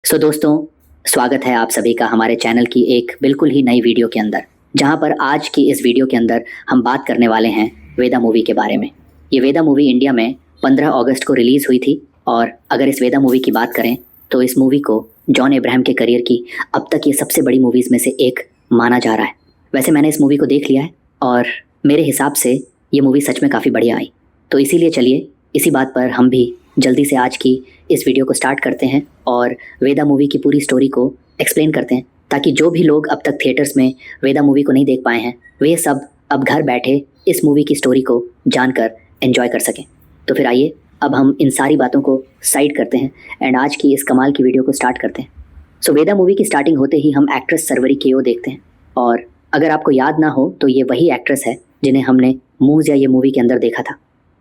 दोस्तों, स्वागत है आप सभी का हमारे चैनल की एक बिल्कुल ही नई वीडियो के अंदर, जहां पर आज की इस वीडियो के अंदर हम बात करने वाले हैं वेदा मूवी के बारे में। ये वेदा मूवी इंडिया में 15 अगस्त को रिलीज़ हुई थी और अगर इस वेदा मूवी की बात करें तो इस मूवी को जॉन अब्राहम के करियर की अब तक ये सबसे बड़ी मूवीज़ में से एक माना जा रहा है। वैसे मैंने इस मूवी को देख लिया है और मेरे हिसाब से ये मूवी सच में काफ़ी बढ़िया आई। तो इसीलिए चलिए इसी बात पर हम भी जल्दी से आज की इस वीडियो को स्टार्ट करते हैं और वेदा मूवी की पूरी स्टोरी को एक्सप्लेन करते हैं, ताकि जो भी लोग अब तक थिएटर्स में वेदा मूवी को नहीं देख पाए हैं वे सब अब घर बैठे इस मूवी की स्टोरी को जानकर एंजॉय कर सकें। तो फिर आइए अब हम इन सारी बातों को साइड करते हैं एंड आज की इस कमाल की वीडियो को स्टार्ट करते हैं। वेदा मूवी की स्टार्टिंग होते ही हम एक्ट्रेस सरवरी केओ देखते हैं और अगर आपको याद ना हो तो ये वही एक्ट्रेस है जिन्हें हमने मूव्स या ये मूवी के अंदर देखा था।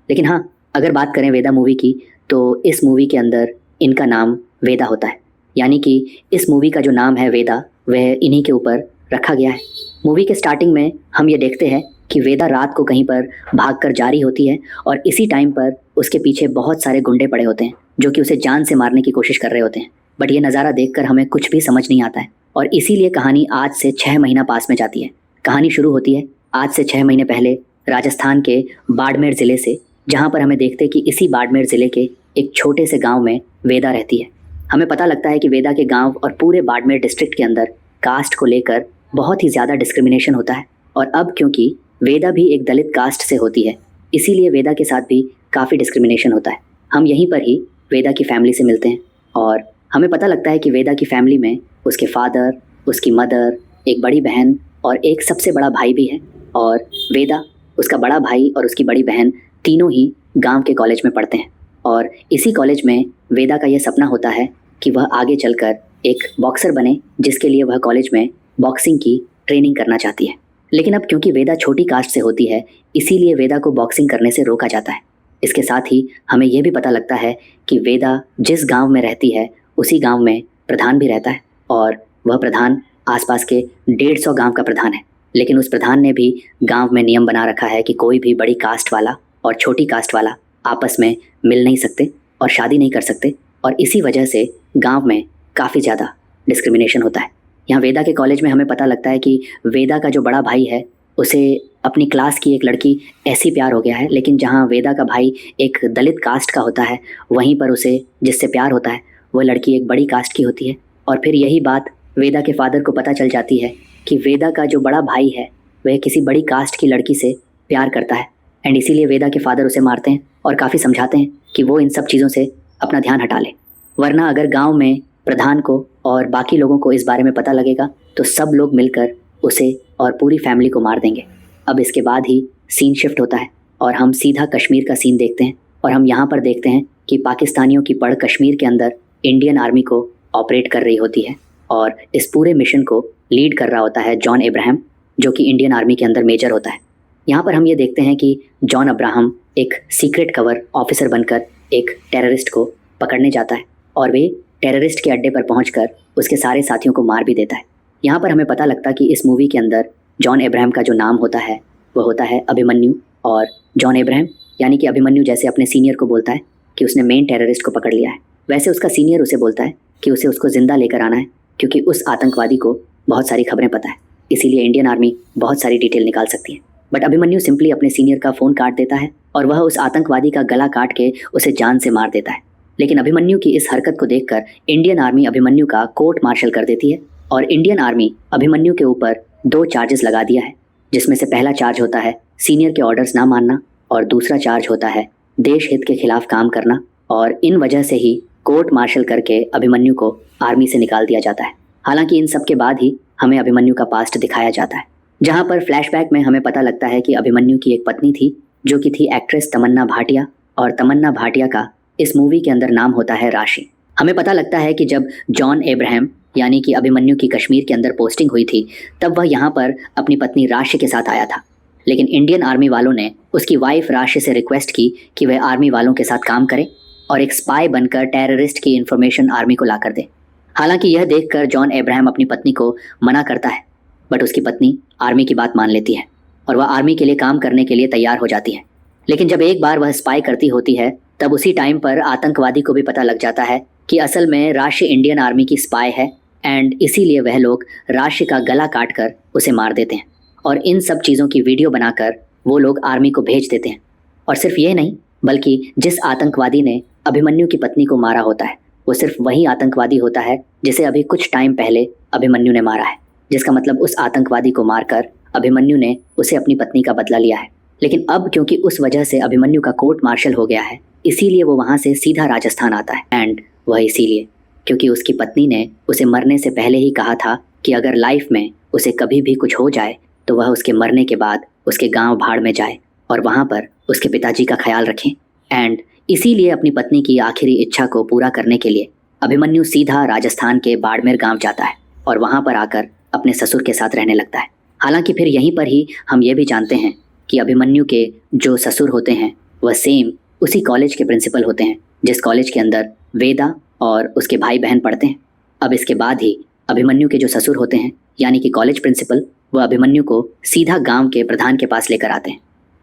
लेकिन हाँ, अगर बात करें वेदा मूवी की तो इस मूवी के अंदर इनका नाम वेदा होता है, यानी कि इस मूवी का जो नाम है वेदा वह इन्हीं के ऊपर रखा गया है। मूवी के स्टार्टिंग में हम ये देखते हैं कि वेदा रात को कहीं पर भागकर जा रही होती है और इसी टाइम पर उसके पीछे बहुत सारे गुंडे पड़े होते हैं जो कि उसे जान से मारने की कोशिश कर रहे होते हैं। बट ये नज़ारा देखकर हमें कुछ भी समझ नहीं आता है और इसीलिए कहानी आज से 6 महीना पास में जाती है। कहानी शुरू होती है आज से 6 महीने पहले राजस्थान के बाड़मेर ज़िले से, जहाँ पर हमें देखते हैं कि इसी बाड़मेर ज़िले के एक छोटे से गांव में वेदा रहती है। हमें पता लगता है कि वेदा के गांव और पूरे बाड़मेर डिस्ट्रिक्ट के अंदर कास्ट को लेकर बहुत ही ज़्यादा डिस्क्रिमिनेशन होता है और अब क्योंकि वेदा भी एक दलित कास्ट से होती है इसीलिए वेदा के साथ भी काफ़ी डिस्क्रिमिनेशन होता है। हम यहीं पर ही वेदा की फैमिली से मिलते हैं और हमें पता लगता है कि वेदा की फैमिली में उसके फादर, उसकी मदर, एक बड़ी बहन और एक सबसे बड़ा भाई भी है और वेदा, उसका बड़ा भाई और उसकी बड़ी बहन तीनों ही गांव के कॉलेज में पढ़ते हैं और इसी कॉलेज में वेदा का यह सपना होता है कि वह आगे चलकर एक बॉक्सर बने, जिसके लिए वह कॉलेज में बॉक्सिंग की ट्रेनिंग करना चाहती है। लेकिन अब क्योंकि वेदा छोटी कास्ट से होती है इसीलिए वेदा को बॉक्सिंग करने से रोका जाता है। इसके साथ ही हमें यह भी पता लगता है कि वेदा जिस गांव में रहती है उसी गांव में प्रधान भी रहता है और वह प्रधान आसपास के 150 गांव का प्रधान है। लेकिन उस प्रधान ने भी गांव में नियम बना रखा है कि कोई भी बड़ी कास्ट वाला और छोटी कास्ट वाला आपस में मिल नहीं सकते और शादी नहीं कर सकते और इसी वजह से गांव में काफ़ी ज़्यादा डिस्क्रिमिनेशन होता है। यहाँ वेदा के कॉलेज में हमें पता लगता है कि वेदा का जो बड़ा भाई है उसे अपनी क्लास की एक लड़की ऐसी प्यार हो गया है, लेकिन जहाँ वेदा का भाई एक दलित कास्ट का होता है वहीं पर उसे जिससे प्यार होता है वह लड़की एक बड़ी कास्ट की होती है। और फिर यही बात वेदा के फादर को पता चल जाती है कि वेदा का जो बड़ा भाई है वह किसी बड़ी कास्ट की लड़की से प्यार करता है एंड इसीलिए वेदा के फादर उसे मारते हैं और काफ़ी समझाते हैं कि वो इन सब चीज़ों से अपना ध्यान हटा ले, वरना अगर गांव में प्रधान को और बाकी लोगों को इस बारे में पता लगेगा तो सब लोग मिलकर उसे और पूरी फैमिली को मार देंगे। अब इसके बाद ही सीन शिफ्ट होता है और हम सीधा कश्मीर का सीन देखते हैं और हम यहाँ पर देखते हैं कि पाकिस्तानियों की पड़ कश्मीर के अंदर इंडियन आर्मी को ऑपरेट कर रही होती है और इस पूरे मिशन को लीड कर रहा होता है जॉन अब्राहम, जो कि इंडियन आर्मी के अंदर मेजर होता है। यहाँ पर हम ये देखते हैं कि जॉन अब्राहम एक सीक्रेट कवर ऑफिसर बनकर एक टेररिस्ट को पकड़ने जाता है और वे टेररिस्ट के अड्डे पर पहुंचकर उसके सारे साथियों को मार भी देता है। यहाँ पर हमें पता लगता कि इस मूवी के अंदर जॉन अब्राहम का जो नाम होता है वह होता है अभिमन्यु और जॉन अब्राहम यानी कि अभिमन्यु जैसे अपने सीनियर को बोलता है कि उसने मेन टेररिस्ट को पकड़ लिया है, वैसे उसका सीनियर उसे बोलता है कि उसे उसको ज़िंदा लेकर आना है क्योंकि उस आतंकवादी को बहुत सारी खबरें पता है, इसीलिए इंडियन आर्मी बहुत सारी डिटेल निकाल सकती है। बट अभिमन्यु सिंपली अपने सीनियर का फ़ोन काट देता है और वह उस आतंकवादी का गला काट के उसे जान से मार देता है। लेकिन अभिमन्यु की इस हरकत को देखकर इंडियन आर्मी अभिमन्यु का कोर्ट मार्शल कर देती है और इंडियन आर्मी अभिमन्यु के ऊपर 2 चार्जेस लगा दिया है, जिसमें से पहला चार्ज होता है सीनियर के ऑर्डर्स ना मानना और दूसरा चार्ज होता है देश हित के खिलाफ काम करना। और इन वजह से ही कोर्ट मार्शल करके अभिमन्यु को आर्मी से निकाल दिया जाता है। हालांकि इन सब के बाद ही हमें अभिमन्यु का पास्ट दिखाया जाता है, जहां पर फ्लैशबैक में हमें पता लगता है कि अभिमन्यु की एक पत्नी थी जो कि थी एक्ट्रेस तमन्ना भाटिया और तमन्ना भाटिया का इस मूवी के अंदर नाम होता है राशि। हमें पता लगता है कि जब जॉन अब्राहम यानी कि अभिमन्यु की कश्मीर के अंदर पोस्टिंग हुई थी तब वह यहाँ पर अपनी पत्नी राशि के साथ आया था, लेकिन इंडियन आर्मी वालों ने उसकी वाइफ राशि से रिक्वेस्ट की कि वह आर्मी वालों के साथ काम करे और एक स्पाई बनकर टेररिस्ट की इन्फॉर्मेशन आर्मी को ला कर दे। हालांकि यह देखकर जॉन अब्राहम अपनी पत्नी को मना करता है, बट उसकी पत्नी आर्मी की बात मान लेती है और वह आर्मी के लिए काम करने के लिए तैयार हो जाती है। लेकिन जब एक बार वह स्पाई करती होती है तब उसी टाइम पर आतंकवादी को भी पता लग जाता है कि असल में राशि इंडियन आर्मी की स्पाई है एंड इसीलिए वह लोग राशि का गला काट कर उसे मार देते हैं और इन सब चीज़ों की वीडियो बनाकर वो लोग आर्मी को भेज देते हैं। और सिर्फ ये नहीं, बल्कि जिस आतंकवादी ने अभिमन्यु की पत्नी को मारा होता है वो सिर्फ वही आतंकवादी होता है जिसे अभी कुछ टाइम पहले अभिमन्यु ने मारा है, जिसका मतलब उस आतंकवादी को मारकर अभिमन्यु ने उसे अपनी पत्नी का बदला लिया है। लेकिन अब क्योंकि उस वजह से अभिमन्यु का कोर्ट मार्शल हो गया है, इसीलिए वो वहाँ से सीधा राजस्थान आता है। एंड वह इसीलिए क्योंकि उसकी पत्नी ने उसे मरने से पहले ही कहा था कि अगर लाइफ में उसे कभी भी कुछ हो जाए तो वह उसके मरने के बाद उसके गांव भाड़ में जाए और वहाँ पर उसके पिताजी का ख्याल रखें। एंड इसीलिए अपनी पत्नी की आखिरी इच्छा को पूरा करने के लिए अभिमन्यु सीधा राजस्थान के बाड़मेर गांव जाता है और वहाँ पर आकर अपने ससुर के साथ रहने लगता है। हालांकि फिर यहीं पर ही हम ये भी जानते हैं कि अभिमन्यु के जो ससुर होते हैं वह सेम उसी कॉलेज के प्रिंसिपल होते हैं जिस कॉलेज के अंदर वेदा और उसके भाई बहन पढ़ते हैं। अब इसके बाद ही अभिमन्यु के जो ससुर होते हैं यानी कि कॉलेज प्रिंसिपल, वह अभिमन्यु को सीधा गांव के प्रधान के पास लेकर आते हैं,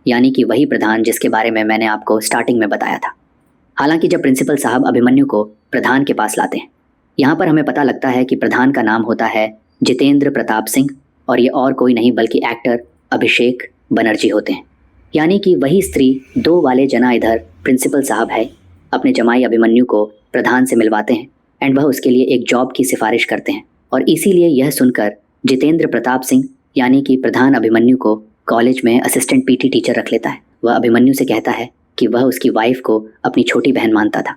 यानी कि वही प्रधान जिसके बारे में मैंने आपको स्टार्टिंग में बताया था। हालांकि जब प्रिंसिपल साहब अभिमन्यु को प्रधान के पास लाते हैं, यहाँ पर हमें पता लगता है कि प्रधान का नाम होता है जितेंद्र प्रताप सिंह और ये और कोई नहीं बल्कि एक्टर अभिषेक बनर्जी होते हैं। यानी कि वही स्त्री दो वाले जना इधर प्रिंसिपल साहब है अपने जमाई अभिमन्यु को प्रधान से मिलवाते हैं एंड वह उसके लिए एक जॉब की सिफारिश करते हैं। और इसीलिए यह सुनकर जितेंद्र प्रताप सिंह यानी कि प्रधान अभिमन्यु को कॉलेज में असिस्टेंट पीटी टीचर रख लेता है। वह अभिमन्यु से कहता है कि वह उसकी वाइफ को अपनी छोटी बहन मानता था।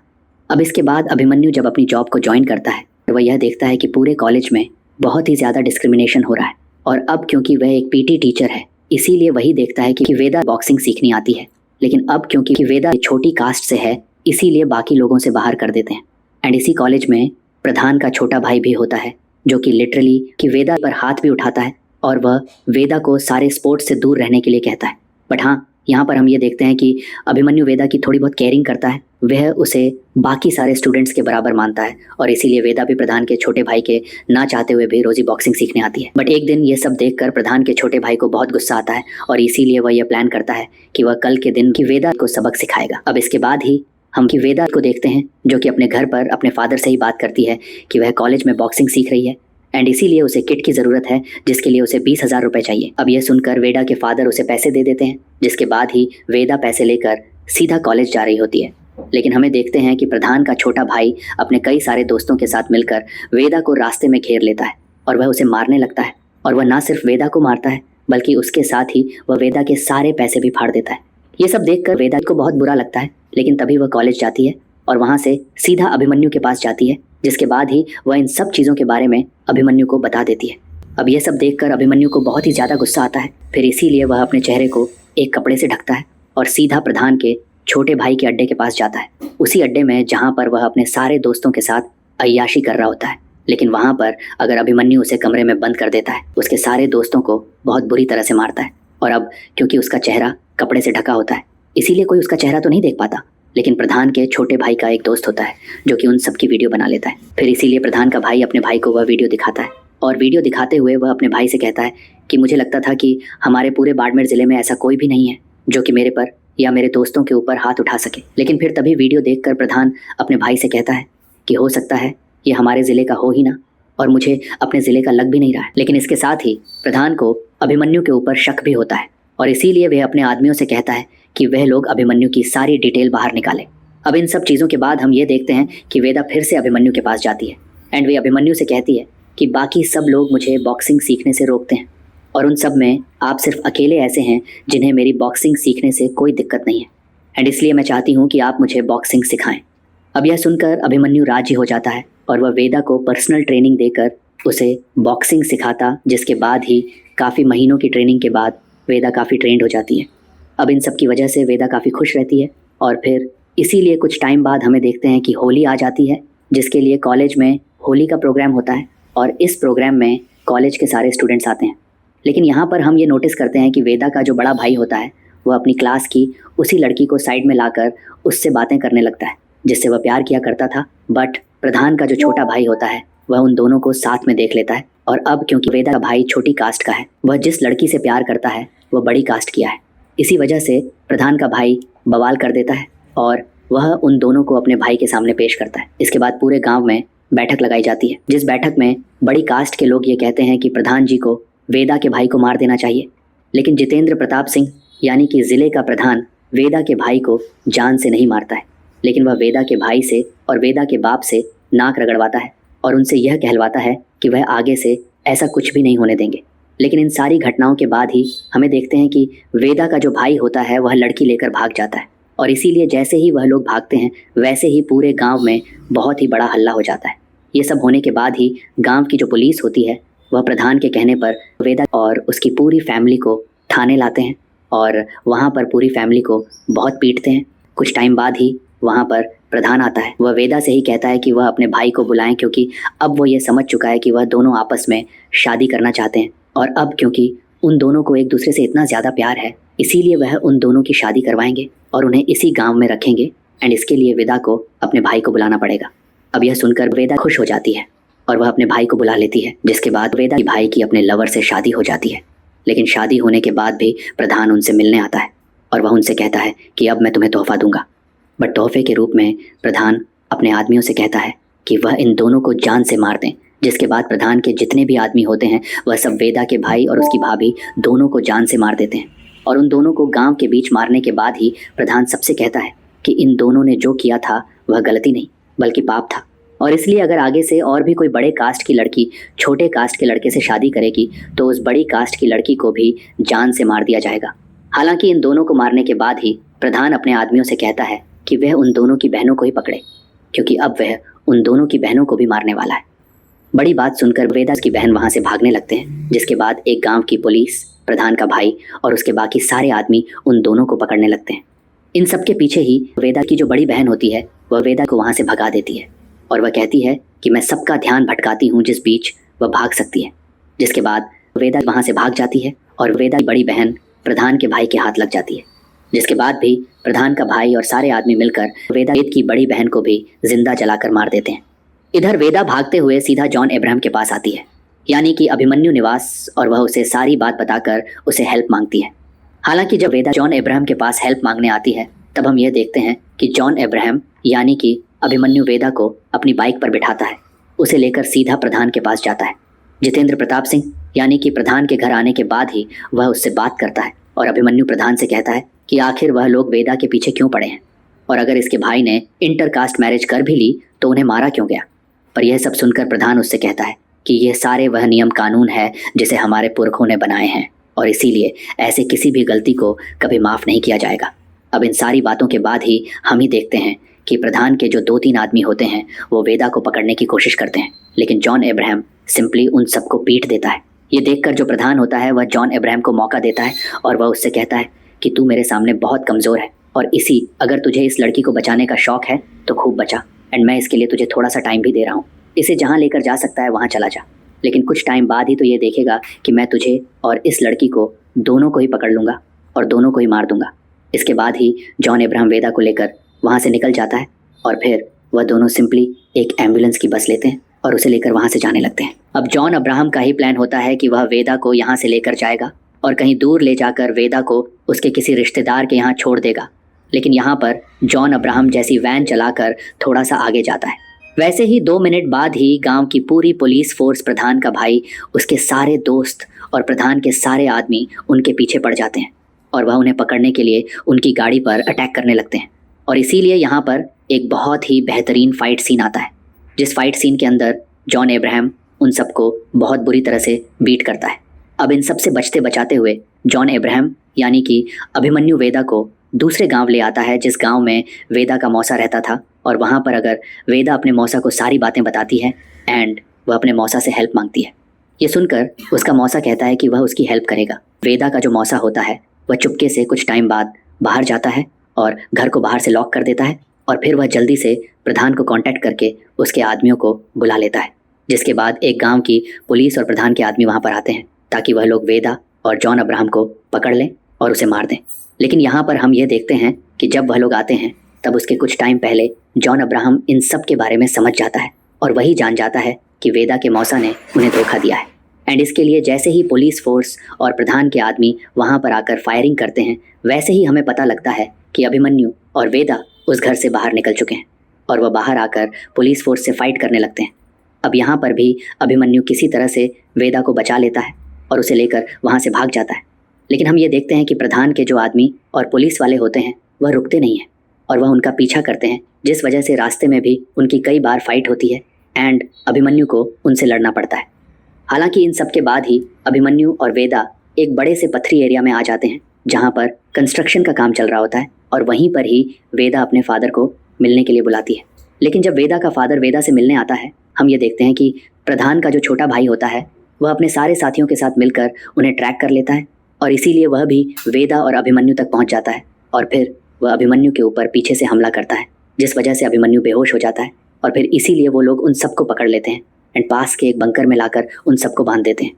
अब इसके बाद अभिमन्यु जब अपनी जॉब को ज्वाइन करता है तो वह यह देखता है कि पूरे कॉलेज में बहुत ही ज़्यादा डिस्क्रिमिनेशन हो रहा है। और अब क्योंकि वह एक पीटी टीचर है इसीलिए वही देखता है कि वेदा बॉक्सिंग सीखनी आती है, लेकिन अब क्योंकि वेदा छोटी कास्ट से है इसीलिए बाकी लोगों से बाहर कर देते हैं। एंड इसी कॉलेज में प्रधान का छोटा भाई भी होता है जो कि लिटरली कि वेदा पर हाथ भी उठाता है और वह वेदा को सारे स्पोर्ट्स से दूर रहने के लिए कहता है। बट हाँ, यहाँ पर हम ये देखते हैं कि अभिमन्यु वेदा की थोड़ी बहुत केयरिंग करता है, वह उसे बाकी सारे स्टूडेंट्स के बराबर मानता है और इसीलिए वेदा भी प्रधान के छोटे भाई के ना चाहते हुए भी रोज़ी बॉक्सिंग सीखने आती है। बट एक दिन ये सब देखकर प्रधान के छोटे भाई को बहुत गुस्सा आता है और इसीलिए वह यह प्लान करता है कि वह कल के दिन की वेदा को सबक सिखाएगा। अब इसके बाद ही हम की वेदा को देखते हैं जो कि अपने घर पर अपने फादर से ही बात करती है कि वह कॉलेज में बॉक्सिंग सीख रही है एंड इसीलिए उसे किट की ज़रूरत है जिसके लिए उसे 20,000 रुपये चाहिए। अब यह सुनकर वेदा के फादर उसे पैसे दे देते हैं, जिसके बाद ही वेदा पैसे लेकर सीधा कॉलेज जा रही होती है। लेकिन हमें देखते हैं कि प्रधान का छोटा भाई अपने कई सारे दोस्तों के साथ मिलकर वेदा को रास्ते में घेर लेता है और वह उसे मारने लगता है। और वह ना सिर्फ वेदा को मारता है बल्कि उसके साथ ही वह वेदा के सारे पैसे भी फाड़ देता है। ये सब देखकर वेदा को बहुत बुरा लगता है, लेकिन तभी वह कॉलेज जाती है और वहाँ से सीधा अभिमन्यु के पास जाती है, जिसके बाद ही वह इन सब चीज़ों के बारे में अभिमन्यु को बता देती है। अब यह सब देखकर अभिमन्यु को बहुत ही ज़्यादा गुस्सा आता है। फिर इसीलिए वह अपने चेहरे को एक कपड़े से ढकता है और सीधा प्रधान के छोटे भाई के अड्डे के पास जाता है, उसी अड्डे में जहाँ पर वह अपने सारे दोस्तों के साथ अय्याशी कर रहा होता है। लेकिन वहाँ पर अगर अभिमन्यु उसे कमरे में बंद कर देता है, उसके सारे दोस्तों को बहुत बुरी तरह से मारता है। और अब क्योंकि उसका चेहरा कपड़े से ढका होता है इसीलिए कोई उसका चेहरा तो नहीं देख पाता, लेकिन प्रधान के छोटे भाई का एक दोस्त होता है जो कि उन सब की वीडियो बना लेता है। फिर इसीलिए प्रधान का भाई अपने भाई को वह वीडियो दिखाता है और वीडियो दिखाते हुए वह अपने भाई से कहता है कि मुझे लगता था कि हमारे पूरे बाड़मेर ज़िले में ऐसा कोई भी नहीं है जो कि मेरे पर या मेरे दोस्तों के ऊपर हाथ उठा सके। लेकिन फिर तभी वीडियो देखकर प्रधान अपने भाई से कहता है कि हो सकता है ये हमारे ज़िले का हो ही ना, और मुझे अपने ज़िले का लग भी नहीं रहा है। लेकिन इसके साथ ही प्रधान को अभिमन्यु के ऊपर शक भी होता है और इसीलिए वह अपने आदमियों से कहता है कि वह लोग अभिमन्यु की सारी डिटेल बाहर निकालें। अब इन सब चीज़ों के बाद हम ये देखते हैं कि वेदा फिर से अभिमन्यु के पास जाती है एंड वे अभिमन्यु से कहती है कि बाकी सब लोग मुझे बॉक्सिंग सीखने से रोकते हैं और उन सब में आप सिर्फ अकेले ऐसे हैं जिन्हें मेरी बॉक्सिंग सीखने से कोई दिक्कत नहीं है एंड इसलिए मैं चाहती हूँ कि आप मुझे बॉक्सिंग सिखाएं। अब यह सुनकर अभिमन्यु राजी हो जाता है और वह वेदा को पर्सनल ट्रेनिंग देकर उसे बॉक्सिंग सिखाता, जिसके बाद ही काफ़ी महीनों की ट्रेनिंग के बाद वेदा काफ़ी ट्रेंड हो जाती है। अब इन सब की वजह से वेदा काफ़ी खुश रहती है और फिर इसीलिए कुछ टाइम बाद हमें देखते हैं कि होली आ जाती है, जिसके लिए कॉलेज में होली का प्रोग्राम होता है और इस प्रोग्राम में कॉलेज के सारे स्टूडेंट्स आते हैं। लेकिन यहाँ पर हम ये नोटिस करते हैं कि वेदा का जो बड़ा भाई होता है वह अपनी क्लास की उसी लड़की को साइड में लाकर उससे बातें करने लगता है जिससे वह प्यार किया करता था। बट प्रधान का जो छोटा भाई होता है वह उन दोनों को साथ में देख लेता है और अब क्योंकि वेदा का भाई छोटी कास्ट का है, वह जिस लड़की से प्यार करता है वह बड़ी कास्ट किया है। इसी वजह से प्रधान का भाई बवाल कर देता है और वह उन दोनों को अपने भाई के सामने पेश करता है। इसके बाद पूरे गांव में बैठक लगाई जाती है, जिस बैठक में बड़ी कास्ट के लोग ये कहते हैं कि प्रधान जी को वेदा के भाई को मार देना चाहिए। लेकिन जितेंद्र प्रताप सिंह यानी कि जिले का प्रधान वेदा के भाई को जान से नहीं मारता है, लेकिन वह वेदा के भाई से और वेदा के बाप से नाक रगड़वाता है और उनसे यह कहलवाता है कि वह आगे से ऐसा कुछ भी नहीं होने देंगे। लेकिन इन सारी घटनाओं के बाद ही हमें देखते हैं कि वेदा का जो भाई होता है वह लड़की लेकर भाग जाता है, और इसीलिए जैसे ही वह लोग भागते हैं वैसे ही पूरे गांव में बहुत ही बड़ा हल्ला हो जाता है। ये सब होने के बाद ही गांव की जो पुलिस होती है वह प्रधान के कहने पर वेदा और उसकी पूरी फैमिली को थाने लाते हैं और वहाँ पर पूरी फैमिली को बहुत पीटते हैं। कुछ टाइम बाद ही वहाँ पर प्रधान आता है। वह वेदा से ही कहता है कि वह अपने भाई को बुलाएं, क्योंकि अब वो ये समझ चुका है कि वह दोनों आपस में शादी करना चाहते हैं, और अब क्योंकि उन दोनों को एक दूसरे से इतना ज़्यादा प्यार है इसीलिए वह उन दोनों की शादी करवाएंगे और उन्हें इसी गांव में रखेंगे। एंड इसके लिए वेदा को अपने भाई को बुलाना पड़ेगा। अब यह सुनकर वेदा खुश हो जाती है और वह अपने भाई को बुला लेती है, जिसके बाद वेदा की भाई की अपने लवर से शादी हो जाती है। लेकिन शादी होने के बाद भी प्रधान उनसे मिलने आता है और वह उनसे कहता है कि अब मैं तुम्हें तोहफा दूंगा। बट तोहफे के रूप में प्रधान अपने आदमियों से कहता है कि वह इन दोनों को जान से मार दें, जिसके बाद प्रधान के जितने भी आदमी होते हैं वह सब वेदा के भाई और उसकी भाभी दोनों को जान से मार देते हैं। और उन दोनों को गांव के बीच मारने के बाद ही प्रधान सबसे कहता है कि इन दोनों ने जो किया था वह गलती नहीं बल्कि पाप था, और इसलिए अगर आगे से और भी कोई बड़े कास्ट की लड़की छोटे कास्ट के लड़के से शादी करेगी तो उस बड़ी कास्ट की लड़की को भी जान से मार दिया जाएगा। हालांकि इन दोनों को मारने के बाद ही प्रधान अपने आदमियों से कहता है कि वह उन दोनों की बहनों को ही पकड़े, क्योंकि अब वह उन दोनों की बहनों को भी मारने वाला है। बड़ी बात सुनकर वेदा की बहन वहां से भागने लगते हैं, जिसके बाद एक गांव की पुलिस, प्रधान का भाई और उसके बाकी सारे आदमी उन दोनों को पकड़ने लगते हैं। इन सब के पीछे ही वेदा की जो बड़ी बहन होती है वह वेदा को वहां से भगा देती है और वह कहती है कि मैं सबका ध्यान भटकाती हूँ जिस बीच वह भाग सकती है। जिसके बाद वेदा वहां से भाग जाती है और वेदा की बड़ी बहन प्रधान के भाई के हाथ लग जाती है, जिसके बाद भी प्रधान का भाई और सारे आदमी मिलकर वेदा की बड़ी बहन को भी जिंदा जलाकर मार देते हैं। इधर वेदा भागते हुए सीधा जॉन अब्राहम के पास आती है, यानी कि अभिमन्यु निवास, और वह उसे सारी बात बताकर उसे हेल्प मांगती है। हालांकि जब वेदा जॉन अब्राहम के पास हेल्प मांगने आती है तब हम यह देखते हैं कि जॉन अब्राहम यानी कि अभिमन्यु वेदा को अपनी बाइक पर बिठाता है, उसे लेकर सीधा प्रधान के पास जाता है। जितेंद्र प्रताप सिंह यानी कि प्रधान के घर आने के बाद ही वह उससे बात करता है और अभिमन्यु प्रधान से कहता है कि आखिर वह लोग वेदा के पीछे क्यों पड़े हैं, और अगर इसके भाई ने इंटरकास्ट मैरिज कर भी ली तो उन्हें मारा क्यों गया। पर यह सब सुनकर प्रधान उससे कहता है कि यह सारे वह नियम कानून है जिसे हमारे पुरखों ने बनाए हैं, और इसीलिए ऐसे किसी भी गलती को कभी माफ़ नहीं किया जाएगा। अब इन सारी बातों के बाद ही हम ही देखते हैं कि प्रधान के जो 2-3 आदमी होते हैं वो वेदा को पकड़ने की कोशिश करते हैं, लेकिन जॉन अब्राहम सिंपली उन सबको पीट देता है। ये देखकर जो प्रधान होता है वह जॉन अब्राहम को मौका देता है और वह उससे कहता है कि तू मेरे सामने बहुत कमज़ोर है, और अगर तुझे इस लड़की को बचाने का शौक है तो खूब बचा, एंड मैं इसके लिए तुझे थोड़ा सा टाइम भी दे रहा हूँ। इसे जहाँ लेकर जा सकता है वहाँ चला जा, लेकिन कुछ टाइम बाद ही तो ये देखेगा कि मैं तुझे और इस लड़की को दोनों को ही पकड़ लूँगा और दोनों को ही मार दूंगा। इसके बाद ही जॉन अब्राहम वेदा को लेकर वहाँ से निकल जाता है और फिर वह दोनों सिंपली एक एम्बुलेंस की बस लेते हैं और उसे लेकर वहाँ से जाने लगते हैं। अब जॉन अब्राहम का ही प्लान होता है कि वह वेदा को यहाँ से लेकर जाएगा और कहीं दूर ले जाकर वेदा को उसके किसी रिश्तेदार के यहाँ छोड़ देगा, लेकिन यहाँ पर जॉन अब्राहम जैसी वैन चलाकर थोड़ा सा आगे जाता है। वैसे ही 2 मिनट बाद ही गांव की पूरी पुलिस फोर्स, प्रधान का भाई, उसके सारे दोस्त और प्रधान के सारे आदमी उनके पीछे पड़ जाते हैं और वह उन्हें पकड़ने के लिए उनकी गाड़ी पर अटैक करने लगते हैं। और इसीलिए यहाँ पर एक बहुत ही बेहतरीन फाइट सीन आता है, जिस फाइट सीन के अंदर जॉन अब्राहम उन सबको बहुत बुरी तरह से बीट करता है। अब इन सब से बचते बचाते हुए जॉन अब्राहम यानी कि अभिमन्यु वेदा को दूसरे गांव ले आता है, जिस गांव में वेदा का मौसा रहता था, और वहाँ पर अगर वेदा अपने मौसा को सारी बातें बताती है एंड वह अपने मौसा से हेल्प मांगती है। ये सुनकर उसका मौसा कहता है कि वह उसकी हेल्प करेगा। वेदा का जो मौसा होता है वह चुपके से कुछ टाइम बाद बाहर जाता है और घर को बाहर से लॉक कर देता है, और फिर वह जल्दी से प्रधान को कांटेक्ट करके उसके आदमियों को बुला लेता है, जिसके बाद एक गांव की पुलिस और प्रधान के आदमी वहां पर आते हैं ताकि वह लोग वेदा और जॉन अब्राहम को पकड़ लें और उसे मार दें। लेकिन यहाँ पर हम ये देखते हैं कि जब वह लोग आते हैं तब उसके कुछ टाइम पहले जॉन अब्राहम इन सब के बारे में समझ जाता है और वही जान जाता है कि वेदा के मौसा ने उन्हें धोखा दिया है। एंड इसके लिए जैसे ही पुलिस फोर्स और प्रधान के आदमी वहाँ पर आकर फायरिंग करते हैं, वैसे ही हमें पता लगता है कि अभिमन्यु और वेदा उस घर से बाहर निकल चुके हैं और वह बाहर आकर पुलिस फोर्स से फाइट करने लगते हैं। अब यहाँ पर भी अभिमन्यु किसी तरह से वेदा को बचा लेता है और उसे लेकर वहाँ से भाग जाता है। लेकिन हम ये देखते हैं कि प्रधान के जो आदमी और पुलिस वाले होते हैं वह रुकते नहीं हैं और वह उनका पीछा करते हैं, जिस वजह से रास्ते में भी उनकी कई बार फाइट होती है एंड अभिमन्यु को उनसे लड़ना पड़ता है। हालांकि इन सब के बाद ही अभिमन्यु और वेदा एक बड़े से पथरी एरिया में आ जाते हैं जहाँ पर कंस्ट्रक्शन का काम चल रहा होता है और वहीं पर ही वेदा अपने फादर को मिलने के लिए बुलाती है। लेकिन जब वेदा का फादर वेदा से मिलने आता है, हम ये देखते हैं कि प्रधान का जो छोटा भाई होता है वह अपने सारे साथियों के साथ मिलकर उन्हें ट्रैक कर लेता है और इसीलिए वह भी वेदा और अभिमन्यु तक पहुंच जाता है और फिर वह अभिमन्यु के ऊपर पीछे से हमला करता है, जिस वजह से अभिमन्यु बेहोश हो जाता है और फिर इसीलिए वो लोग उन सबको पकड़ लेते हैं एंड पास के एक बंकर में लाकर उन सबको बांध देते हैं।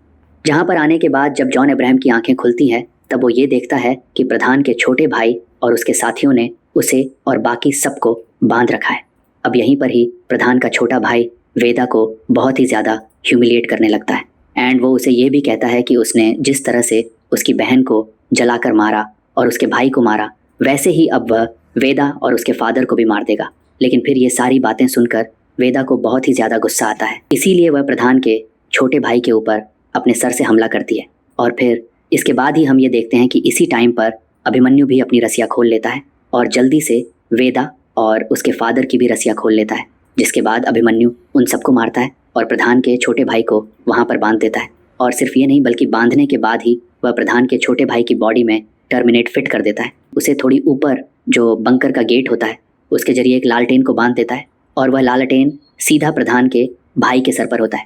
जहाँ पर आने के बाद जब जॉन अब्राहम की आंखें खुलती हैं तब वो ये देखता है कि प्रधान के छोटे भाई और उसके साथियों ने उसे और बाकी सबको बांध रखा है। अब यहीं पर ही प्रधान का छोटा भाई वेदा को बहुत ही ज़्यादा ह्यूमिलिएट करने लगता है एंड वो उसे ये भी कहता है कि उसने जिस तरह से उसकी बहन को जलाकर मारा और उसके भाई को मारा, वैसे ही अब वह वेदा और उसके फादर को भी मार देगा। लेकिन फिर ये सारी बातें सुनकर वेदा को बहुत ही ज़्यादा गुस्सा आता है, इसीलिए वह प्रधान के छोटे भाई के ऊपर अपने सर से हमला करती है। और फिर इसके बाद ही हम ये देखते हैं कि इसी टाइम पर अभिमन्यु भी अपनी रस्सियाँ खोल लेता है और जल्दी से वेदा और उसके फादर की भी रस्सियाँ खोल लेता है, जिसके बाद अभिमन्यु उन सबको मारता है और प्रधान के छोटे भाई को वहाँ पर बांध देता है। और सिर्फ ये नहीं बल्कि बांधने के बाद ही वह प्रधान के छोटे भाई की बॉडी में टर्मिनेट फिट कर देता है। उसे थोड़ी ऊपर जो बंकर का गेट होता है उसके जरिए एक लालटेन को बांध देता है और वह लालटेन सीधा प्रधान के भाई के सर पर होता है,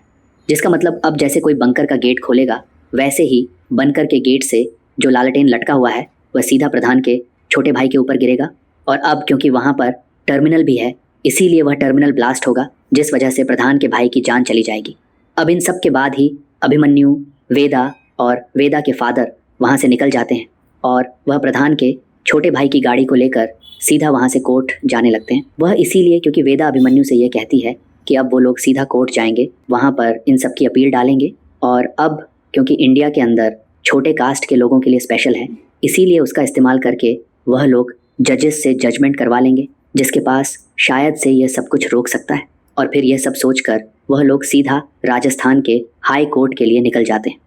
जिसका मतलब अब जैसे कोई बंकर का गेट खोलेगा वैसे ही बंकर के गेट से जो लालटेन लटका हुआ है वह सीधा प्रधान के छोटे भाई के ऊपर गिरेगा। और अब क्योंकि वहाँ पर टर्मिनल भी है इसीलिए वह टर्मिनल ब्लास्ट होगा, जिस वजह से प्रधान के भाई की जान चली जाएगी। अब इन सब के बाद ही अभिमन्यु, वेदा और वेदा के फादर वहाँ से निकल जाते हैं और वह प्रधान के छोटे भाई की गाड़ी को लेकर सीधा वहाँ से कोर्ट जाने लगते हैं। वह इसीलिए क्योंकि वेदा अभिमन्यु से यह कहती है कि अब वो लोग सीधा कोर्ट जाएंगे, वहाँ पर इन सब की अपील डालेंगे और अब क्योंकि इंडिया के अंदर छोटे कास्ट के लोगों के लिए स्पेशल है इसीलिए उसका इस्तेमाल करके वह लोग जजेस से जजमेंट करवा लेंगे, जिसके पास शायद से यह सब कुछ रोक सकता है। और फिर यह सब सोचकर वह लोग सीधा राजस्थान के हाई कोर्ट के लिए निकल जाते हैं।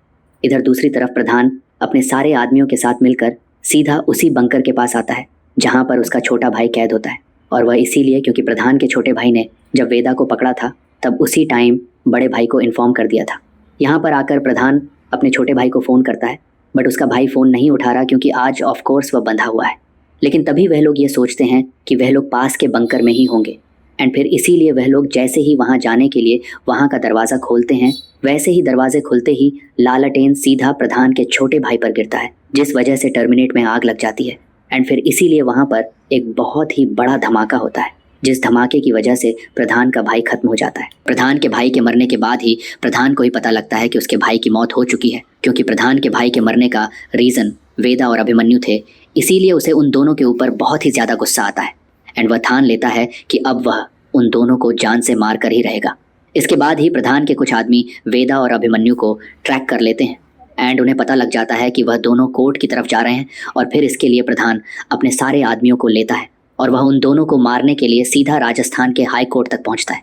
इधर दूसरी तरफ प्रधान अपने सारे आदमियों के साथ मिलकर सीधा उसी बंकर के पास आता है जहाँ पर उसका छोटा भाई कैद होता है। और वह इसीलिए क्योंकि प्रधान के छोटे भाई ने जब वेदा को पकड़ा था तब उसी टाइम बड़े भाई को इन्फॉर्म कर दिया था। यहाँ पर आकर प्रधान अपने छोटे भाई को फ़ोन करता है बट उसका भाई फ़ोन नहीं उठा रहा क्योंकि आज ऑफ कोर्स वह बंधा हुआ है। लेकिन तभी वह लोग ये सोचते हैं कि वह लोग पास के बंकर में ही होंगे एंड फिर इसीलिए वह लोग जैसे ही वहाँ जाने के लिए वहाँ का दरवाज़ा खोलते हैं वैसे ही दरवाजे खुलते ही लालटेन सीधा प्रधान के छोटे भाई पर गिरता है, जिस वजह से टर्मिनेट में आग लग जाती है एंड फिर इसीलिए वहाँ पर एक बहुत ही बड़ा धमाका होता है, जिस धमाके की वजह से प्रधान का भाई खत्म हो जाता है। प्रधान के भाई के मरने के बाद ही प्रधान को ही पता लगता है कि उसके भाई की मौत हो चुकी है, क्योंकि प्रधान के भाई के मरने का रीज़न वेदा और अभिमन्यु थे। इसीलिए उसे उन दोनों के ऊपर बहुत ही ज़्यादा गुस्सा आता है एंड वह ठान लेता है कि अब वह उन दोनों को जान से मार कर ही रहेगा। इसके बाद ही प्रधान के कुछ आदमी वेदा और अभिमन्यु को ट्रैक कर लेते हैं एंड उन्हें पता लग जाता है कि वह दोनों कोर्ट की तरफ जा रहे हैं और फिर इसके लिए प्रधान अपने सारे आदमियों को लेता है और वह उन दोनों को मारने के लिए सीधा राजस्थान के हाई कोर्ट तक पहुंचता है।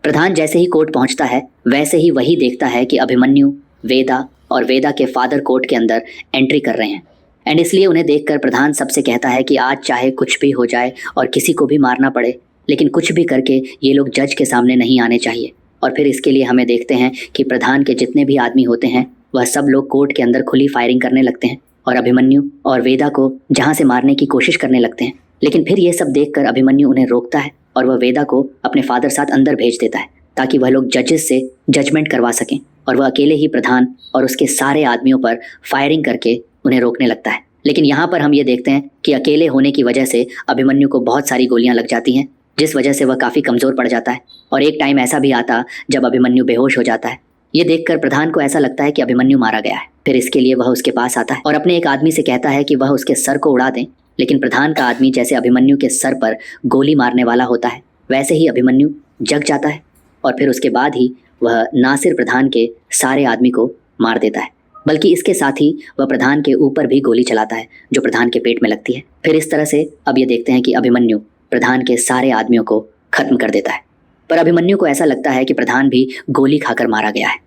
प्रधान जैसे ही कोर्ट पहुंचता है वैसे ही वही देखता है कि अभिमन्यु, वेदा और वेदा के फादर कोर्ट के अंदर एंट्री कर रहे हैं एंड इसलिए उन्हें देखकर प्रधान सबसे कहता है कि आज चाहे कुछ भी हो जाए और किसी को भी मारना पड़े, लेकिन कुछ भी करके ये लोग जज के सामने नहीं आने चाहिए। और फिर इसके लिए हमें देखते हैं कि प्रधान के जितने भी आदमी होते हैं वह सब लोग कोर्ट के अंदर खुली फायरिंग करने लगते हैं और अभिमन्यु और वेदा को जहाँ से मारने की कोशिश करने लगते हैं। लेकिन फिर ये सब देखकर अभिमन्यु उन्हें रोकता है और वह वेदा को अपने फादर साथ अंदर भेज देता है ताकि वह लोग जजेस से जजमेंट करवा सकें और वह अकेले ही प्रधान और उसके सारे आदमियों पर फायरिंग करके उन्हें रोकने लगता है। लेकिन यहाँ पर हम ये देखते हैं कि अकेले होने की वजह से अभिमन्यु को बहुत सारी गोलियाँ लग जाती हैं, जिस वजह से वह काफ़ी कमज़ोर पड़ जाता है और एक टाइम ऐसा भी आता जब अभिमन्यु बेहोश हो जाता है। ये देखकर प्रधान को ऐसा लगता है कि अभिमन्यु मारा गया है। फिर इसके लिए वह उसके पास आता है और अपने एक आदमी से कहता है कि वह उसके सर को उड़ा दें, लेकिन प्रधान का आदमी जैसे अभिमन्यु के सर पर गोली मारने वाला होता है वैसे ही अभिमन्यु जग जाता है और फिर उसके बाद ही वह ना सिर्फ प्रधान के सारे आदमी को मार देता है बल्कि इसके साथ ही वह प्रधान के ऊपर भी गोली चलाता है जो प्रधान के पेट में लगती है। फिर इस तरह से अब ये देखते हैं कि अभिमन्यु प्रधान के सारे आदमियों को खत्म कर देता है। पर अभिमन्यु को ऐसा लगता है कि प्रधान भी गोली खाकर मारा गया है।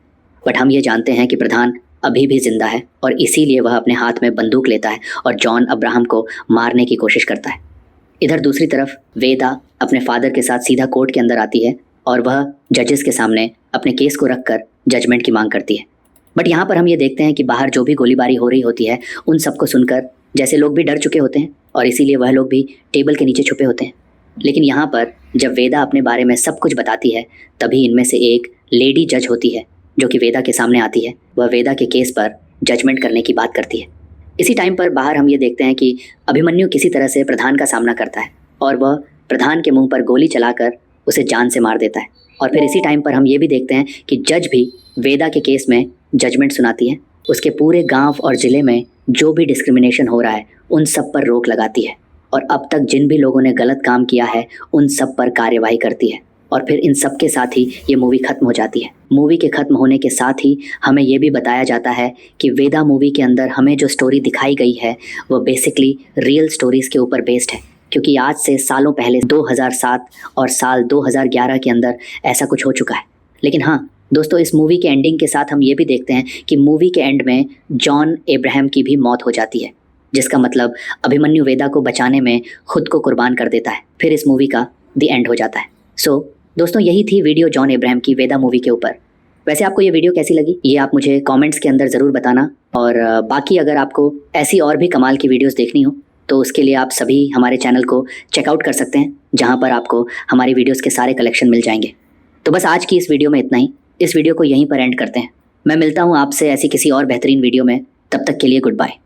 बट हम ये जानते हैं कि प्रधान अभी भी जिंदा है और इसीलिए वह अपने हाथ में बंदूक लेता है और जॉन अब्राहम को मारने की कोशिश करता है। इधर दूसरी तरफ वेदा अपने फादर के साथ सीधा कोर्ट के अंदर आती है और वह जजेस के सामने अपने केस को रखकर जजमेंट की मांग करती है। बट यहाँ पर हम ये देखते हैं कि बाहर जो भी गोलीबारी हो रही होती है उन सबको सुनकर जैसे लोग भी डर चुके होते हैं और इसीलिए वह लोग भी टेबल के नीचे छुपे होते हैं। लेकिन यहाँ पर जब वेदा अपने बारे में सब कुछ बताती है तभी इनमें से एक लेडी जज होती है जो कि वेदा के सामने आती है। वह वेदा के केस पर जजमेंट करने की बात करती है। इसी टाइम पर बाहर हम ये देखते हैं कि अभिमन्यु किसी तरह से प्रधान का सामना करता है और वह प्रधान के मुंह पर गोली चलाकर उसे जान से मार देता है। और फिर इसी टाइम पर हम ये भी देखते हैं कि जज भी वेदा के केस में जजमेंट सुनाती है। उसके पूरे गांव और ज़िले में जो भी डिस्क्रिमिनेशन हो रहा है उन सब पर रोक लगाती है और अब तक जिन भी लोगों ने गलत काम किया है उन सब पर कार्यवाही करती है। और फिर इन सब के साथ ही ये मूवी खत्म हो जाती है। मूवी के खत्म होने के साथ ही हमें ये भी बताया जाता है कि वेदा मूवी के अंदर हमें जो स्टोरी दिखाई गई है वो बेसिकली रियल स्टोरीज़ के ऊपर बेस्ड है, क्योंकि आज से सालों पहले 2007 और साल 2011 के अंदर ऐसा कुछ हो चुका है। लेकिन हाँ दोस्तों, इस मूवी के एंडिंग के साथ हम ये भी देखते हैं कि मूवी के एंड में जॉन अब्राहम की भी मौत हो जाती है, जिसका मतलब अभिमन्यु वेदा को बचाने में खुद को कुर्बान कर देता है। फिर इस मूवी का द एंड हो जाता है। सो दोस्तों, यही थी वीडियो जॉन अब्राहम की वेदा मूवी के ऊपर। वैसे आपको ये वीडियो कैसी लगी ये आप मुझे कमेंट्स के अंदर ज़रूर बताना। और बाकी अगर आपको ऐसी और भी कमाल की वीडियोस देखनी हो तो उसके लिए आप सभी हमारे चैनल को चेकआउट कर सकते हैं, जहां पर आपको हमारी वीडियोस के सारे कलेक्शन मिल जाएंगे। तो बस आज की इस वीडियो में इतना ही। इस वीडियो को यहीं पर एंड करते हैं। मैं मिलता हूँ आपसे ऐसी किसी और बेहतरीन वीडियो में। तब तक के लिए गुड बाय।